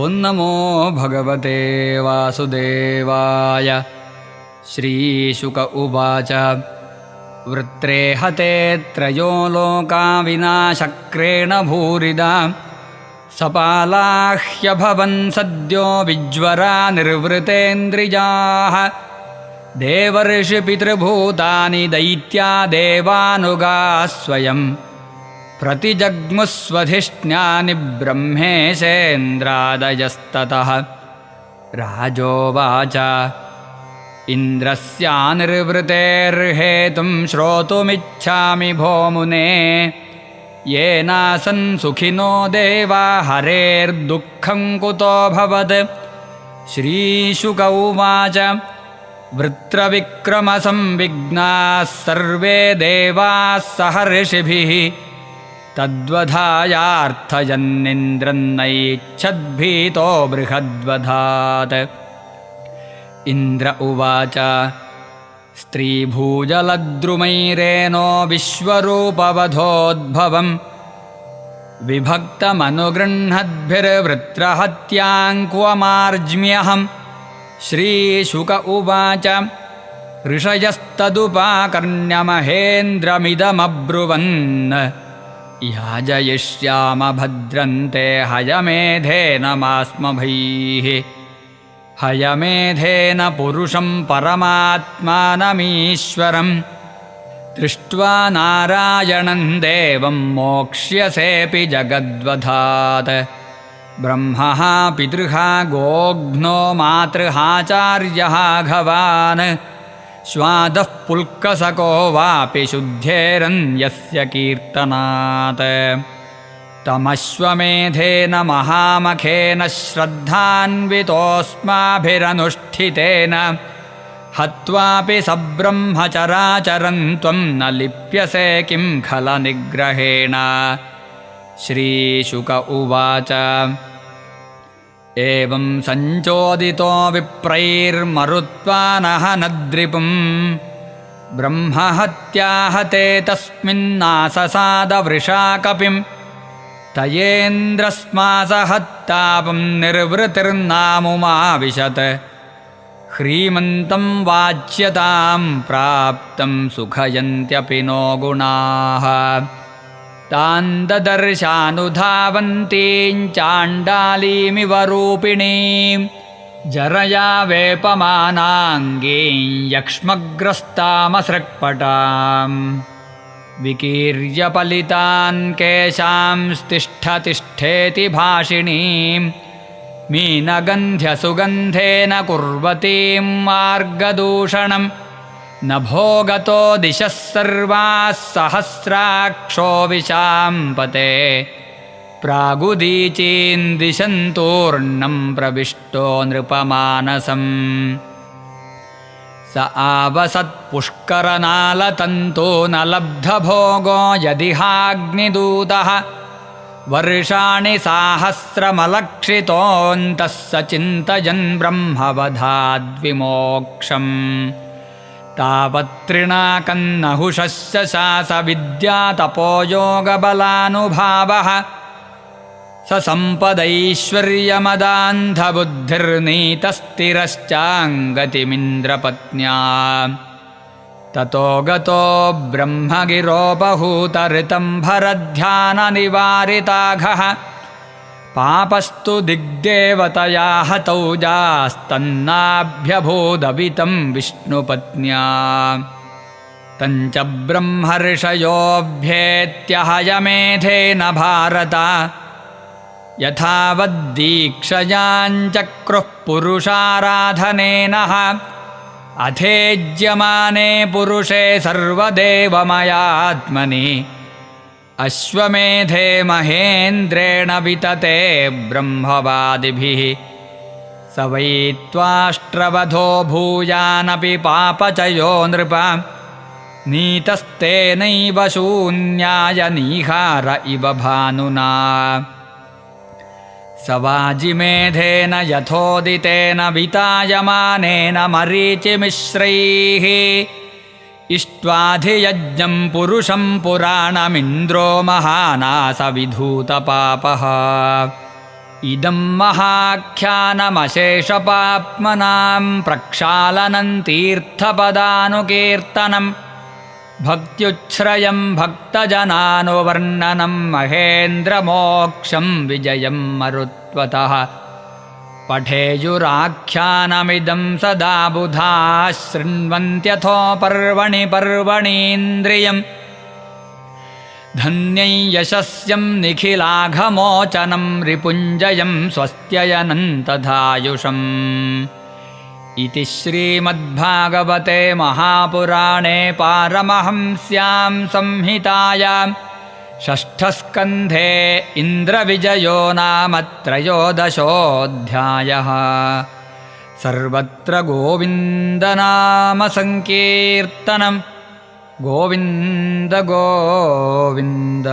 ओं नमो भगवते वासुदेवाय। श्रीशुक उवाच वृत्रे हते त्रयो लोका विनाशक्रेण भूरिदा सपालाह्यभवन् सद्यो विज्वरा निर्वृतेन्द्रियाः देवर्षिपितृभूतानि दैत्या देवानुगाः स्वयं प्रतिजग्मुस्वधिष्ण्यानि ब्रह्मेशेन्द्रादयस्ततः राजोवाच इन्द्रस्यानिर्वृतेर्हेतुं श्रोतुमिच्छामि भो मुने येनासन् सुखिनो देवा हरेर्दुःखं कुतोऽभवत्। श्रीशुक उवाच वृत्रविक्रमसंविघ्नाः सर्वे देवाः सहर्षिभिः तद्वधायार्थयन्निन्द्रन्नैच्छद्भीतो बृहद्वधात्। इन्द्र उवाच स्त्रीभूजलद्रुमैरेनो विश्वरूपवधोद्भवम् विभक्तमनुगृह्णद्भिर्वृत्रहत्यां क्वमार्ज्म्यहम्। श्रीशुक उवाच ऋषयस्तदुपाकर्ण्यमहेन्द्रमिदमब्रुवन् याजयिष्याम भद्रन्ते हयमेधेन मास्मभैः हयमेधेन पुरुषं परमात्मानमीश्वरं दृष्ट्वा नारायणं देवं मोक्ष्यसेऽपि जगद्वधात्। ब्रह्मः पितृः गोघ्नो मातृहाचार्यः घवान् श्वादः पुल्कसको वापि शुद्धेरन्यस्य कीर्तनात्। तमश्वमेधेन महामखेन श्रद्धान्वितोऽस्माभिरनुष्ठितेन हत्वापि सब्रह्मचराचरं त्वं न लिप्यसे किं खलनिग्रहेण। श्रीशुक उवाच एवं सञ्चोदितो विप्रैर्मरुत्वा नहनद्रिपुं ब्रह्महत्याहते तस्मिन्नाससादवृषा कपिं तयेन्द्रस्मासहत्तापं निर्वृतिर्नामुमाविशत्। ह्रीमन्तं वाच्यतां प्राप्तं सुखयन्त्यपि नो गुणाः तान् ददर्शानुधावन्तीं चाण्डालीमिव रूपिणीं जरया वेपमानाङ्गीं यक्ष्मग्रस्तामसृक्पटाम् विकीर्यपलितान् केशांस्तिष्ठतिष्ठेति भाषिणीं मीनगन्ध्यसुगन्धेन कुर्वतीं मार्गदूषणं नभोगतो दिशः सर्वाः सहस्राक्षो विशाम्पते प्रागुदीचीन् दिशन्तूर्णं प्रविष्टो नृपमानसम्। स आवसत्पुष्करनालतन्तो न लब्धभोगो यदिहाग्निदूतः वर्षाणि साहस्रमलक्षितोऽन्तः स चिन्तयन् ब्रह्मवधाद्विमोक्षम्। तावत्त्रिणाकन्नहुषस्य शासविद्यातपोयोगबलानुभावः स सम्पदैश्वर्यमदान्धबुद्धिर्नीतस्थिरश्चाङ्गतिमिन्द्रपत्न्या ततो गतो ब्रह्मगिरोपहूतऋतम्भरध्याननिवारिताघः पापस्तु दिग्देवतया हतौ जास्तन्नाभ्यभूदवितं विष्णुपत्न्या तञ्च ब्रह्मर्षयोऽभ्येत्य हयमेधेन भारत यथावद्दीक्षयाञ्चक्रुः पुरुषाराधनेन अथेज्यमाने पुरुषे सर्वदेवमयात्मनि अश्वमेधे महेन्द्रेण वितते ब्रह्मवादिभिः स वै त्वाष्ट्रवधो भूयानपि पापचयो नृप नीतस्तेनैव शून्याय निहार इव भानुना स वाजिमेधेन यथोदितेन वितायमानेन मरीचिमिश्रैः इष्ट्वाधियज्ञं पुरुषं पुराणमिन्द्रो महानास विधूतपापः इदं महाख्यानमशेषपाप्मनां प्रक्षालनं तीर्थपदानुकीर्तनं भक्त्युच्छ्रयं भक्तजनानुवर्णनं महेन्द्रमोक्षं विजयं मरुत्वतः पठेयुराख्यानमिदं सदा बुधाः शृण्वन्त्यथो पर्वणि पर्वणीन्द्रियम् धन्यै यशस्यं निखिलाघमोचनं रिपुञ्जयं स्वस्त्ययनन्तधायुषम् इति श्रीमद्भागवते महापुराणे पारमहंस्यां संहितायां षष्ठस्कन्धे इन्द्रविजयो नाम त्रयोदशोऽध्यायः। सर्वत्र गोविन्दनामसङ्कीर्तनं गोविन्द गोविन्द।